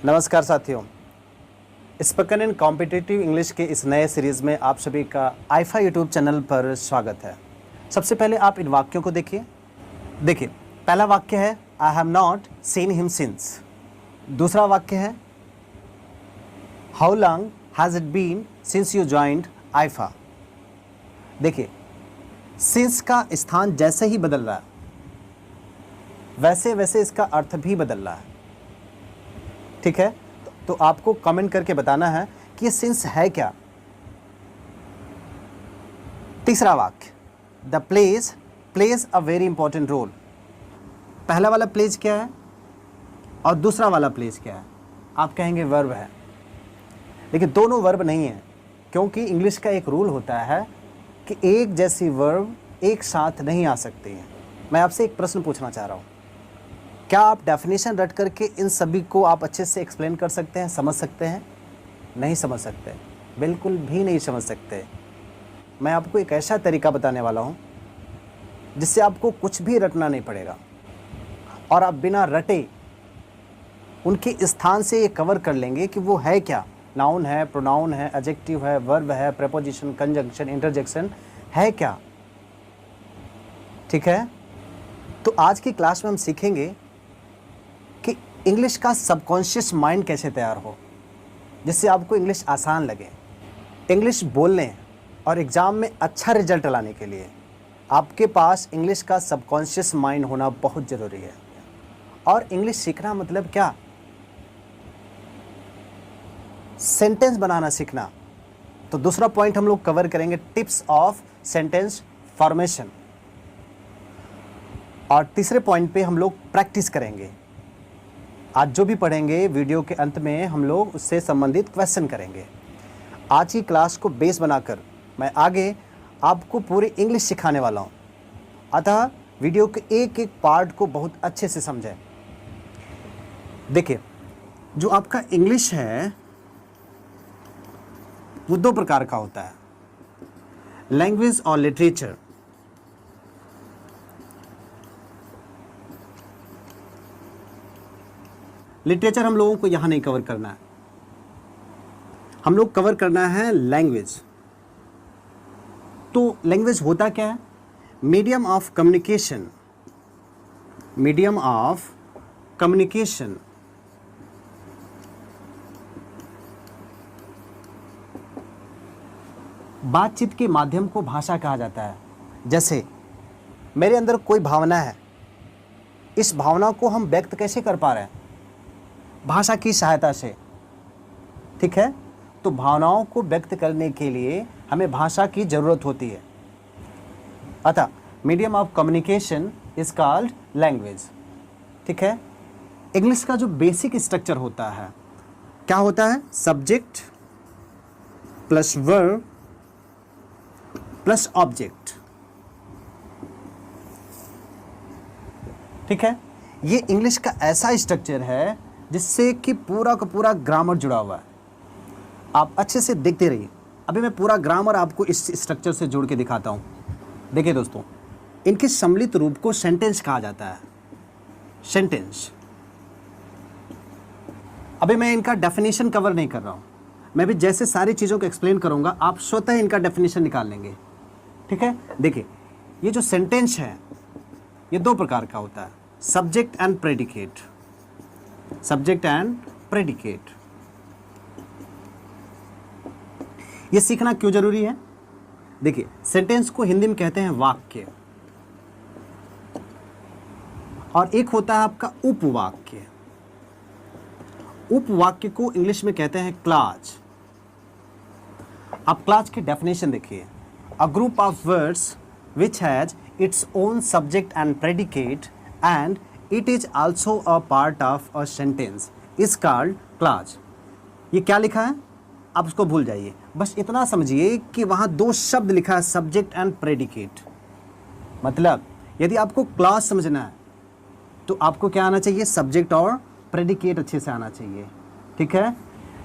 नमस्कार साथियों, spoken and competitive English के इस नए सीरीज़ में आप सभी का आईफा यूट्यूब चैनल पर स्वागत है। सबसे पहले आप इन वाक्यों को देखिए। पहला वाक्य है I have not seen him since. दूसरा वाक्य है how long has it been since you joined IIFA. देखिए, सिंस का स्थान जैसे ही बदल रहा है वैसे वैसे इसका अर्थ भी बदल रहा है। ठीक है, तो आपको कमेंट करके बताना है कि ये सिंस है क्या। तीसरा वाक्य the place plays a very important role. पहला वाला प्लेज क्या है और दूसरा वाला प्लेज क्या है? आप कहेंगे वर्ब है, लेकिन दोनों वर्ब नहीं है, क्योंकि इंग्लिश का एक रूल होता है कि एक जैसी वर्ब एक साथ नहीं आ सकती है। मैं आपसे एक प्रश्न पूछना चाह रहा हूँ, क्या आप डेफिनेशन रट करके इन सभी को आप अच्छे से एक्सप्लेन कर सकते हैं, समझ सकते हैं? नहीं समझ सकते, बिल्कुल भी नहीं समझ सकते। मैं आपको एक ऐसा तरीका बताने वाला हूँ जिससे आपको कुछ भी रटना नहीं पड़ेगा और आप बिना रटे उनके स्थान से ये कवर कर लेंगे कि वो है क्या। नाउन है, प्रोनाउन है, एडजेक्टिव है, वर्ब है, प्रीपोजिशन, कंजंक्शन, इंटरजेक्शन है क्या। ठीक है, तो आज की क्लास में हम सीखेंगे कि इंग्लिश का सबकॉन्शियस माइंड कैसे तैयार हो, जिससे आपको इंग्लिश आसान लगे। इंग्लिश बोलने और एग्ज़ाम में अच्छा रिजल्ट लाने के लिए आपके पास इंग्लिश का सबकॉन्शियस माइंड होना बहुत ज़रूरी है। और इंग्लिश सीखना मतलब क्या? सेंटेंस बनाना सीखना। तो दूसरा पॉइंट हम लोग कवर करेंगे टिप्स ऑफ सेंटेंस फॉर्मेशन, और तीसरे पॉइंट पे हम लोग प्रैक्टिस करेंगे। आज जो भी पढ़ेंगे वीडियो के अंत में हम लोग उससे संबंधित क्वेश्चन करेंगे। आज की क्लास को बेस बनाकर मैं आगे आपको पूरी इंग्लिश सिखाने वाला हूँ, अतः वीडियो के एक एक पार्ट को बहुत अच्छे से समझें। देखिए, जो आपका इंग्लिश है वो दो प्रकार का होता है, लैंग्वेज और लिटरेचर। लिटरेचर हम लोगों को यहाँ नहीं कवर करना है, हम लोग कवर करना है लैंग्वेज। तो लैंग्वेज होता क्या है? Medium of communication. Medium of communication बातचीत के माध्यम को भाषा कहा जाता है। जैसे मेरे अंदर कोई भावना है, इस भावना को हम व्यक्त कैसे कर पा रहे हैं? भाषा की सहायता से। ठीक है, तो भावनाओं को व्यक्त करने के लिए हमें भाषा की ज़रूरत होती है, अतः medium of communication is called language. ठीक है, इंग्लिश का जो बेसिक स्ट्रक्चर होता है क्या होता है? Subject plus verb plus object. ठीक है, ये इंग्लिश का ऐसा स्ट्रक्चर है जिससे कि पूरा का पूरा ग्रामर जुड़ा हुआ है। आप अच्छे से देखते रहिए, अभी मैं पूरा ग्रामर आपको इस स्ट्रक्चर से जोड़ के दिखाता हूँ। देखिए दोस्तों, इनके सम्मिलित रूप को सेंटेंस कहा जाता है। सेंटेंस। अभी मैं इनका डेफिनेशन कवर नहीं कर रहा हूँ, मैं भी जैसे सारी चीज़ों को एक्सप्लेन करूँगा आप स्वतः इनका डेफिनेशन निकाल लेंगे। ठीक है, देखिए, ये जो सेंटेंस है ये दो प्रकार का होता है, subject and predicate. Subject and predicate. ये सीखना क्यों जरूरी है? देखिए, सेंटेंस को हिंदी में कहते हैं वाक्य, और एक होता है आपका उपवाक्य। उपवाक्य को इंग्लिश में कहते हैं क्लॉज। आप क्लॉज की डेफिनेशन देखिए, a group of words which has its own subject and predicate and it is also a part of a sentence is called clause। ये क्या लिखा है आप उसको भूल जाइए, बस इतना समझिए कि वहाँ दो शब्द लिखा है, सब्जेक्ट एंड प्रेडिकेट। मतलब यदि आपको क्लॉज समझना है तो आपको क्या आना चाहिए? सब्जेक्ट और प्रेडिकेट अच्छे से आना चाहिए। ठीक है,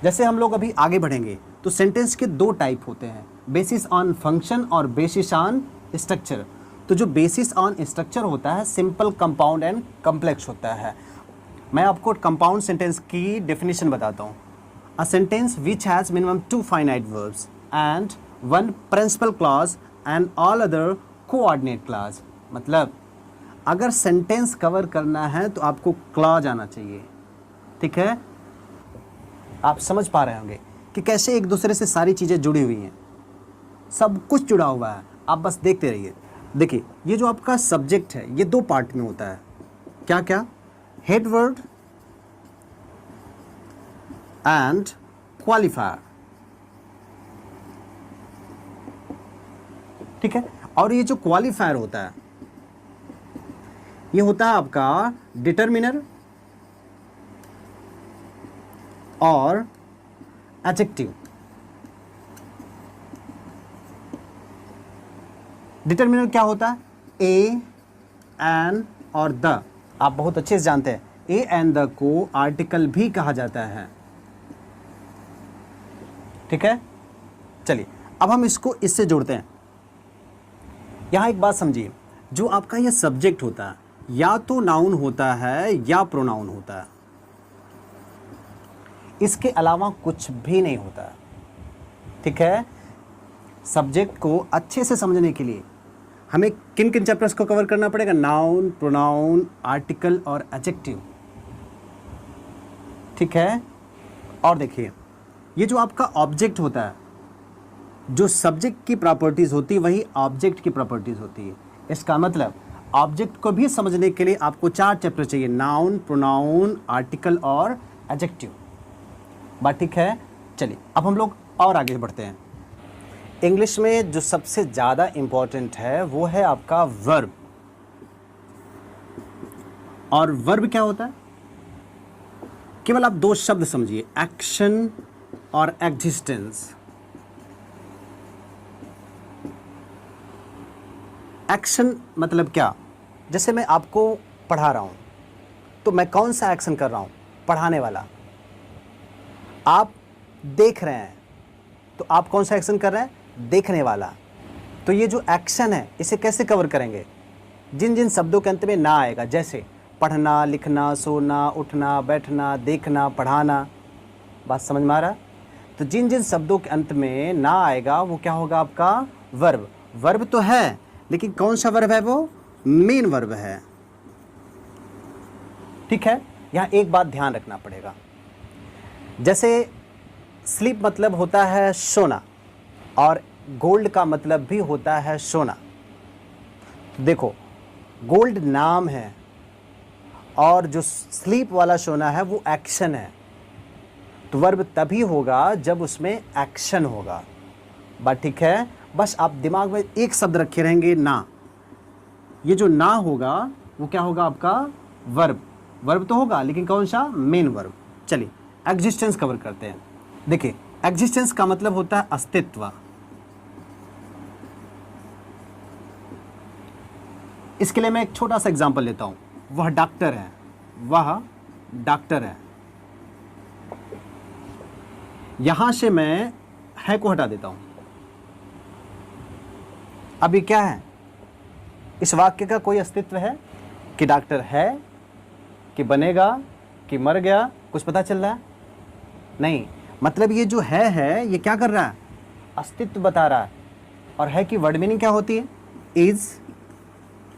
जैसे हम लोग अभी आगे बढ़ेंगे तो सेंटेंस के दो टाइप होते हैं, बेसिस ऑन फंक्शन और बेसिस ऑन स्ट्रक्चर। तो जो बेसिस ऑन स्ट्रक्चर होता है सिंपल, कंपाउंड एंड कम्प्लेक्स होता है, मैं आपको कंपाउंड सेंटेंस की डेफिनेशन बताता हूँ। A sentence which has minimum 2 finite verbs and 1 principal clause and all other coordinate clause. मतलब अगर सेंटेंस कवर करना है तो आपको क्लॉज आना चाहिए, ठीक है। आप समझ पा रहे होंगे कि कैसे एक दूसरे से सारी चीज़ें जुड़ी हुई हैं, सब कुछ जुड़ा हुआ है। आप बस देखते रहिए। देखिए, ये जो आपका सब्जेक्ट है ये 2 पार्ट में होता है। क्या क्या? हेड वर्ड एंड क्वालिफायर, ठीक है। और ये जो क्वालिफायर होता है ये होता है आपका डिटरमिनर और एडजेक्टिव। डिटरमिनर क्या होता है? ए, एन और द। आप बहुत अच्छे से जानते हैं ए एंड द को आर्टिकल भी कहा जाता है, ठीक है। चलिए अब हम इसको इससे जोड़ते हैं। यहां एक बात समझिए, जो आपका ये सब्जेक्ट होता है या तो नाउन होता है या प्रोनाउन होता है, इसके अलावा कुछ भी नहीं होता है, ठीक है। सब्जेक्ट को अच्छे से समझने के लिए हमें किन किन चैप्टर्स को कवर करना पड़ेगा? नाउन, प्रोनाउन, आर्टिकल और एडजेक्टिव, ठीक है। और देखिए, ये जो आपका ऑब्जेक्ट होता है, जो सब्जेक्ट की प्रॉपर्टीज होती है वही ऑब्जेक्ट की प्रॉपर्टीज होती है। इसका मतलब ऑब्जेक्ट को भी समझने के लिए आपको 4 चैप्टर चाहिए, नाउन, प्रोनाउन, आर्टिकल और एडजेक्टिव। बात ठीक है। चलिए अब हम लोग और आगे बढ़ते हैं। इंग्लिश में जो सबसे ज़्यादा इम्पॉर्टेंट है वो है आपका वर्ब। और वर्ब क्या होता है? केवल आप 2 शब्द समझिए, एक्शन और एग्जिस्टेंस। एक्शन मतलब क्या? जैसे मैं आपको पढ़ा रहा हूं तो मैं कौन सा एक्शन कर रहा हूं? पढ़ाने वाला। आप देख रहे हैं तो आप कौन सा एक्शन कर रहे हैं? देखने वाला। तो ये जो एक्शन है इसे कैसे कवर करेंगे? जिन जिन शब्दों के अंत में ना आएगा, जैसे पढ़ना, लिखना, सोना, उठना, बैठना, देखना, पढ़ाना। बात समझ में आ रहा? तो जिन जिन शब्दों के अंत में ना आएगा वो क्या होगा? आपका वर्ब। वर्ब तो है लेकिन कौन सा वर्ब है? वो मेन वर्ब है, ठीक है। यहाँ एक बात ध्यान रखना पड़ेगा, जैसे स्लीप मतलब होता है सोना और गोल्ड का मतलब भी होता है सोना। देखो, गोल्ड नाम है और जो स्लीप वाला सोना है वो एक्शन है। तो वर्ब तभी होगा जब उसमें एक्शन होगा। बात ठीक है। बस आप दिमाग में एक शब्द रखे रहेंगे, ना। ये जो ना होगा वो क्या होगा? आपका वर्ब। वर्ब तो होगा लेकिन कौन सा? Main verb. चलिए एग्जिस्टेंस कवर करते हैं। देखिए, एग्जिस्टेंस का मतलब होता है अस्तित्व। इसके लिए मैं एक छोटा सा एग्जांपल लेता हूं। वह डॉक्टर है, वह डॉक्टर है। यहां से मैं है को हटा देता हूं। अभी क्या है? इस वाक्य का कोई अस्तित्व है कि डॉक्टर है, कि बनेगा, कि मर गया? कुछ पता चल रहा है? नहीं। मतलब ये जो है ये क्या कर रहा है? अस्तित्व बता रहा है। और है की वर्ड मीनिंग क्या होती है? Is,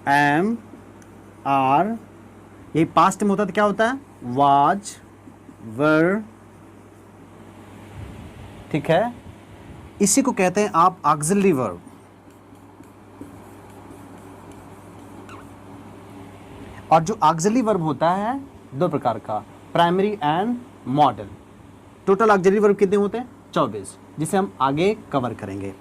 am, are. यही पास्ट में होता तो क्या होता है? वाज, वर, ठीक है। इसी को कहते हैं आप ऑक्सिलरी वर्ब। और जो ऑक्सिलरी वर्ब होता है 2 प्रकार का, primary and model. Total auxiliary verb कितने होते हैं? 24, जिसे हम आगे कवर करेंगे।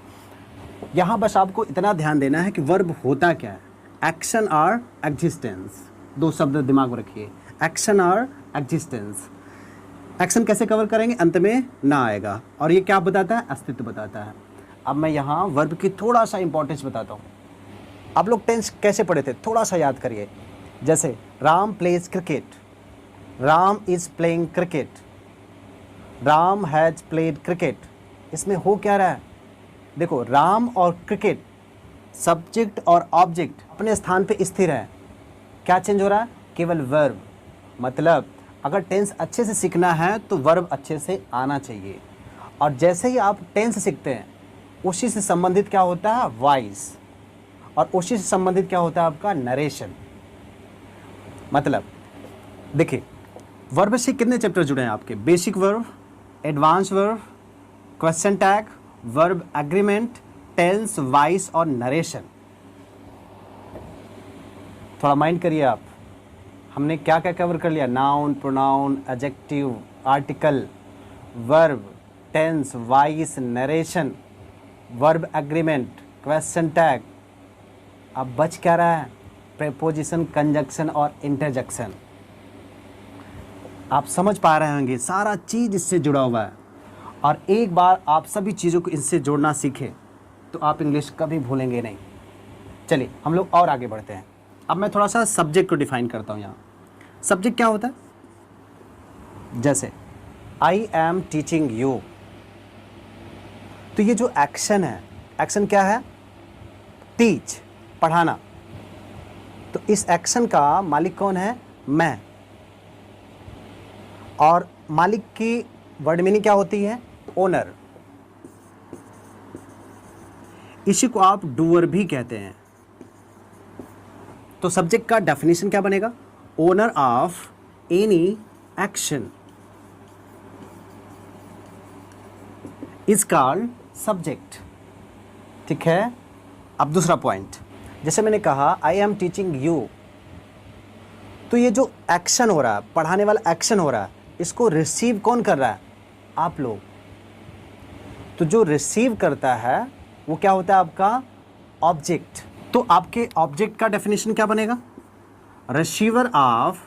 यहां बस आपको इतना ध्यान देना है कि वर्ब होता क्या है। एक्शन और एग्जिस्टेंस, 2 शब्द दिमाग में रखिए, एक्शन और एग्जिस्टेंस। एक्शन कैसे कवर करेंगे? अंत में ना आएगा। और ये क्या बताता है? अस्तित्व बताता है। अब मैं यहाँ वर्ब की थोड़ा सा इंपॉर्टेंस बताता हूँ। आप लोग टेंस कैसे पढ़े थे? थोड़ा सा याद करिए। जैसे Ram pledge cricket, Ram is playing cricket, Ram has played cricket. इसमें हो क्या रहा है? देखो, राम और क्रिकेट, सब्जेक्ट और ऑब्जेक्ट अपने स्थान पे स्थिर है। क्या चेंज हो रहा है? केवल वर्ब। मतलब अगर टेंस अच्छे से सीखना है तो वर्ब अच्छे से आना चाहिए, और जैसे ही आप टेंस सीखते हैं उसी से संबंधित क्या होता है वॉइस, और उसी से संबंधित क्या होता है आपका नरेशन। मतलब देखिए, वर्ब से कितने चैप्टर जुड़े हैं आपके? Basic verb, advance verb, question tag, verb agreement, tense, voice और नरेशन। थोड़ा माइंड करिए आप, हमने क्या क्या कवर कर लिया? Noun, pronoun, adjective, article, verb, tense, voice, narration, verb agreement, question tag. अब बच क्या रहा है? प्रेपोजिशन, कंजक्शन और इंटरजेक्शन। आप समझ पा रहे होंगे, सारा चीज़ इससे जुड़ा हुआ है, और एक बार आप सभी चीज़ों को इससे जोड़ना सीखें तो आप इंग्लिश कभी भूलेंगे नहीं। चलिए हम लोग और आगे बढ़ते हैं। अब मैं थोड़ा सा सब्जेक्ट को डिफाइन करता हूँ। यहाँ सब्जेक्ट क्या होता है? जैसे आई एम टीचिंग यू, तो ये जो एक्शन है, एक्शन क्या है? टीच, पढ़ाना। तो इस एक्शन का मालिक कौन है? मैं। और मालिक की वर्ड मीनिंग क्या होती है? ओनर। इसी को आप डूअर भी कहते हैं। तो सब्जेक्ट का डेफिनेशन क्या बनेगा? Owner of any action is called subject. ठीक है। अब दूसरा पॉइंट, जैसे मैंने कहा आई एम टीचिंग यू, तो ये जो एक्शन हो रहा है, पढ़ाने वाला एक्शन हो रहा है, इसको रिसीव कौन कर रहा है? आप लोग। तो जो रिसीव करता है वो क्या होता है आपका? ऑब्जेक्ट। तो आपके ऑब्जेक्ट का डेफिनेशन क्या बनेगा? रिसीवर ऑफ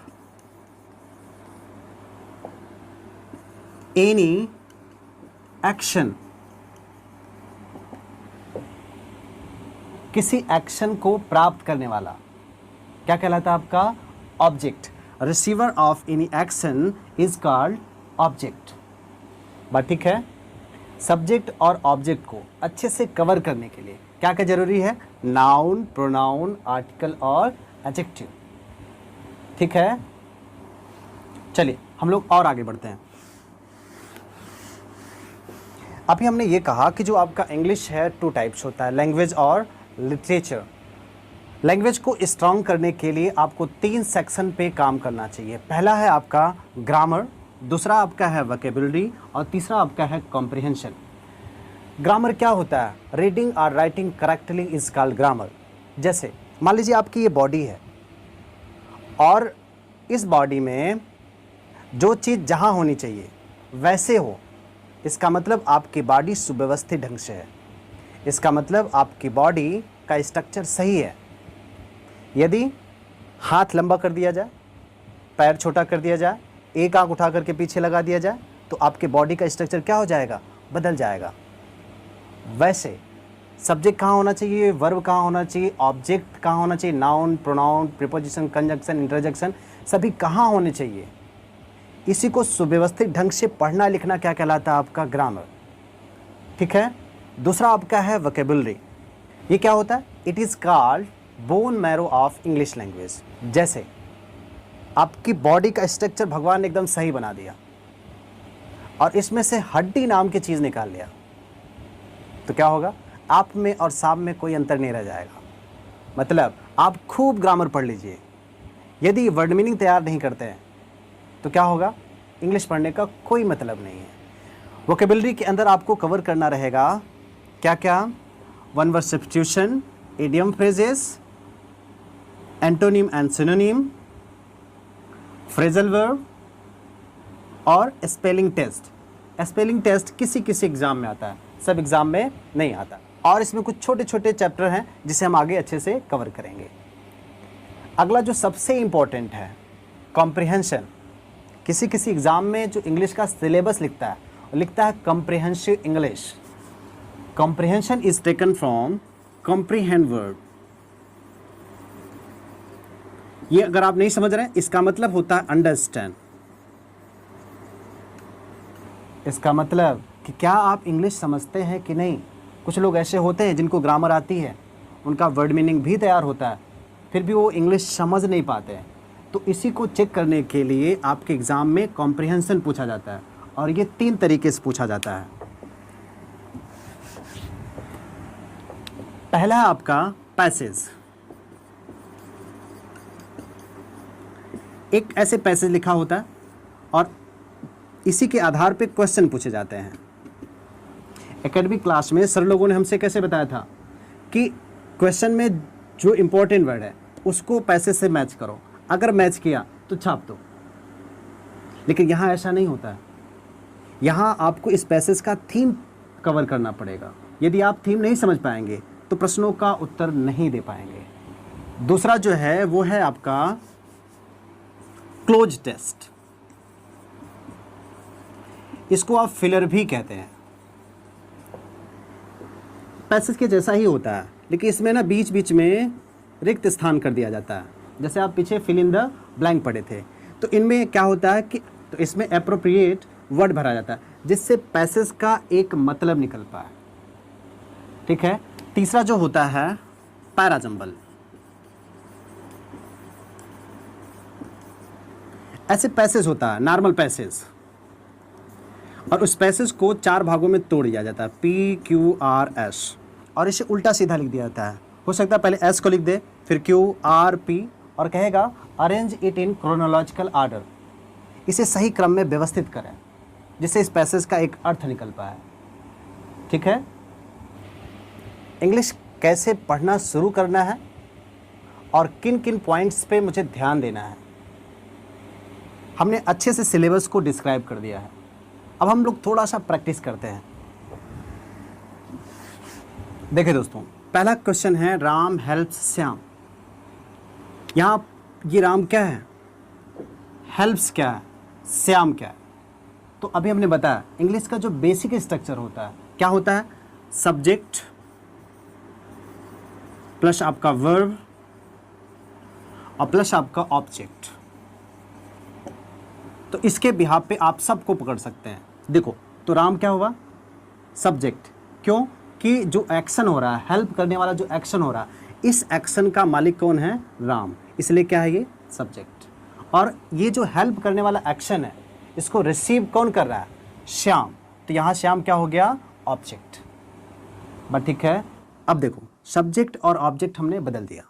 एनी एक्शन, किसी एक्शन को प्राप्त करने वाला क्या कहलाता है आपका? Object. Receiver of any action is called object. बात ठीक है। सब्जेक्ट और ऑब्जेक्ट को अच्छे से कवर करने के लिए क्या क्या जरूरी है? नाउन, प्रोनाउन, आर्टिकल और एडजेक्टिव। ठीक है। चलिए हम लोग और आगे बढ़ते हैं। अभी हमने ये कहा कि जो आपका इंग्लिश है 2 टाइप्स होता है, लैंग्वेज और लिटरेचर। लैंग्वेज को स्ट्रॉन्ग करने के लिए आपको 3 सेक्शन पे काम करना चाहिए। पहला है आपका ग्रामर, दूसरा आपका है वोकैबुलरी और तीसरा आपका है कॉम्प्रिहेंशन। ग्रामर क्या होता है? रीडिंग और writing correctly is called grammar. जैसे मान लीजिए आपकी ये बॉडी है और इस बॉडी में जो चीज़ जहाँ होनी चाहिए वैसे हो, इसका मतलब आपकी बॉडी सुव्यवस्थित ढंग से है। इसका मतलब आपकी बॉडी का स्ट्रक्चर सही है। यदि हाथ लंबा कर दिया जाए, पैर छोटा कर दिया जाए, एक आंख उठा करके पीछे लगा दिया जाए, तो आपके बॉडी का स्ट्रक्चर क्या हो जाएगा? बदल जाएगा। वैसे सब्जेक्ट कहाँ होना चाहिए, वर्ब कहाँ होना चाहिए, ऑब्जेक्ट कहाँ होना चाहिए, noun, pronoun, preposition, conjunction, interjection सभी कहाँ होने चाहिए, इसी को सुव्यवस्थित ढंग से पढ़ना लिखना क्या कहलाता है? आपका ग्रामर। ठीक है। दूसरा आपका है वोकैबुलरी। ये क्या होता है? It is called bone marrow of English language. जैसे आपकी बॉडी का स्ट्रक्चर भगवान ने एकदम सही बना दिया और इसमें से हड्डी नाम की चीज़ निकाल लिया, तो क्या होगा? आप में और सांप में कोई अंतर नहीं रह जाएगा। मतलब आप खूब ग्रामर पढ़ लीजिए, यदि वर्ड मीनिंग तैयार नहीं करते हैं तो क्या होगा? इंग्लिश पढ़ने का कोई मतलब नहीं है। वोकैबुलरी के अंदर आपको कवर करना रहेगा क्या क्या? One word substitution, idiom phrases, antonym and synonym, phrasal verb और स्पेलिंग टेस्ट। स्पेलिंग टेस्ट किसी किसी एग्ज़ाम में आता है, सब एग्ज़ाम में नहीं आता, और इसमें कुछ छोटे छोटे चैप्टर हैं जिसे हम आगे अच्छे से कवर करेंगे। अगला जो सबसे इम्पोर्टेंट है, कॉम्प्रिहेंशन। किसी किसी एग्ज़ाम में जो इंग्लिश का सिलेबस लिखता है वो लिखता है comprehensive English. Comprehension is taken from comprehend word. ये अगर आप नहीं समझ रहे हैं, इसका मतलब होता है अंडरस्टैंड। इसका मतलब कि क्या आप इंग्लिश समझते हैं कि नहीं। कुछ लोग ऐसे होते हैं जिनको ग्रामर आती है, उनका वर्ड मीनिंग भी तैयार होता है, फिर भी वो इंग्लिश समझ नहीं पाते हैं। तो इसी को चेक करने के लिए आपके एग्ज़ाम में कॉम्प्रिहेंशन पूछा जाता है, और ये 3 तरीके से पूछा जाता है। पहला है आपका पैसेज। एक ऐसे पैसेज लिखा होता है और इसी के आधार पे क्वेश्चन पूछे जाते हैं। एकेडमिक क्लास में सर लोगों ने हमसे कैसे बताया था कि क्वेश्चन में जो इम्पोर्टेंट वर्ड है उसको पैसेज से मैच करो, अगर मैच किया तो छाप दो। लेकिन यहाँ ऐसा नहीं होता है। यहाँ आपको इस पैसेज का थीम कवर करना पड़ेगा। यदि आप थीम नहीं समझ पाएंगे तो प्रश्नों का उत्तर नहीं दे पाएंगे। दूसरा जो है वो है आपका क्लोज टेस्ट। इसको आप फिलर भी कहते हैं। पैसेज के जैसा ही होता है, लेकिन इसमें ना बीच बीच में रिक्त स्थान कर दिया जाता है। जैसे आप पीछे फिल इन द ब्लैंक पढ़े थे, तो इनमें क्या होता है कि तो इसमें एप्रोप्रिएट वर्ड भरा जाता है जिससे पैसेज का एक मतलब निकल पाए। ठीक है। तीसरा जो होता है पैराजंबल। ऐसे पैसेज होता है, नॉर्मल पैसेज, और उस पैसेज को 4 भागों में तोड़ दिया जाता है, PQRS, और इसे उल्टा सीधा लिख दिया जाता है। हो सकता है पहले S को लिख दे, फिर QRP, और कहेगा arrange it in chronological order. इसे सही क्रम में व्यवस्थित करें जिससे इस पैसेज का एक अर्थ निकल पाए। ठीक है। इंग्लिश कैसे पढ़ना शुरू करना है और किन किन पॉइंट्स पे मुझे ध्यान देना है, हमने अच्छे से सिलेबस को डिस्क्राइब कर दिया है। अब हम लोग थोड़ा सा प्रैक्टिस करते हैं। देखिए दोस्तों, पहला क्वेश्चन है राम हेल्प्स श्याम। यहाँ ये राम क्या है, हेल्प्स क्या है, श्याम क्या है। तो अभी हमने बताया इंग्लिश का जो बेसिक स्ट्रक्चर होता है क्या होता है, सब्जेक्ट प्लस आपका वर्ब और प्लस आपका ऑब्जेक्ट। तो इसके बिहाफ पे आप सबको पकड़ सकते हैं। देखो तो राम क्या हुआ, सब्जेक्ट। क्यों कि जो एक्शन हो रहा है, हेल्प करने वाला जो एक्शन हो रहा है, इस एक्शन का मालिक कौन है, राम, इसलिए क्या है ये सब्जेक्ट। और ये जो हेल्प करने वाला एक्शन है इसको रिसीव कौन कर रहा है, श्याम, तो यहाँ श्याम क्या हो गया, ऑब्जेक्ट। बट ठीक है। अब देखो सब्जेक्ट और ऑब्जेक्ट हमने बदल दिया।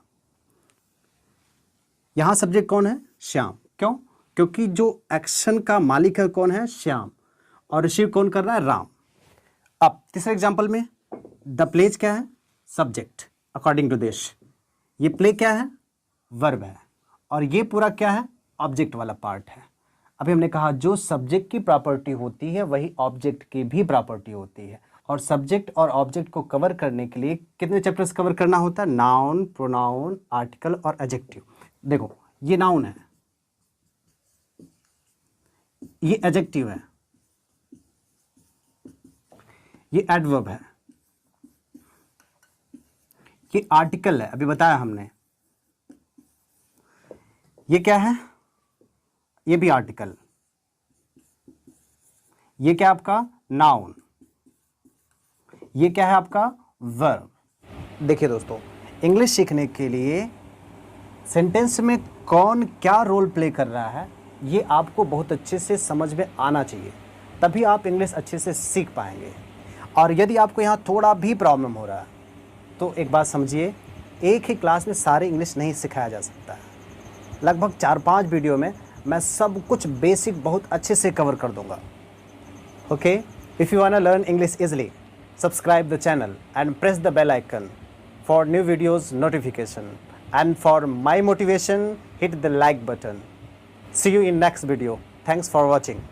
यहाँ सब्जेक्ट कौन है, श्याम। क्यों, क्योंकि जो एक्शन का मालिक है कौन है, श्याम, और रिसीव कौन कर रहा है, राम। अब तीसरे एग्जांपल में द प्लेज क्या है, सब्जेक्ट अकॉर्डिंग टू दिस। ये प्ले क्या है, वर्ब है, और ये पूरा क्या है, ऑब्जेक्ट वाला पार्ट है। अभी हमने कहा जो सब्जेक्ट की प्रॉपर्टी होती है वही ऑब्जेक्ट की भी प्रॉपर्टी होती है। और सब्जेक्ट और ऑब्जेक्ट को कवर करने के लिए कितने चैप्टर्स कवर करना होता है, नाउन, प्रोनाउन, आर्टिकल और एडजेक्टिव। देखो ये नाउन है, ये एडजेक्टिव है, ये एडवर्ब है, ये आर्टिकल है, अभी बताया हमने। ये क्या है, ये भी आर्टिकल। ये क्या है आपका, नाउन। ये क्या है आपका, वर्ब। देखिए दोस्तों, इंग्लिश सीखने के लिए सेंटेंस में कौन क्या रोल प्ले कर रहा है ये आपको बहुत अच्छे से समझ में आना चाहिए, तभी आप इंग्लिश अच्छे से सीख पाएंगे। और यदि आपको यहाँ थोड़ा भी प्रॉब्लम हो रहा है तो एक बात समझिए, एक ही क्लास में सारे इंग्लिश नहीं सिखाया जा सकता है। लगभग 4-5 वीडियो में मैं सब कुछ बेसिक बहुत अच्छे से कवर कर दूंगा। Okay, if you want to learn English easily, subscribe the channel and press the bell icon for new videos notification, and for my motivation hit the like button. See you in next video. Thanks for watching.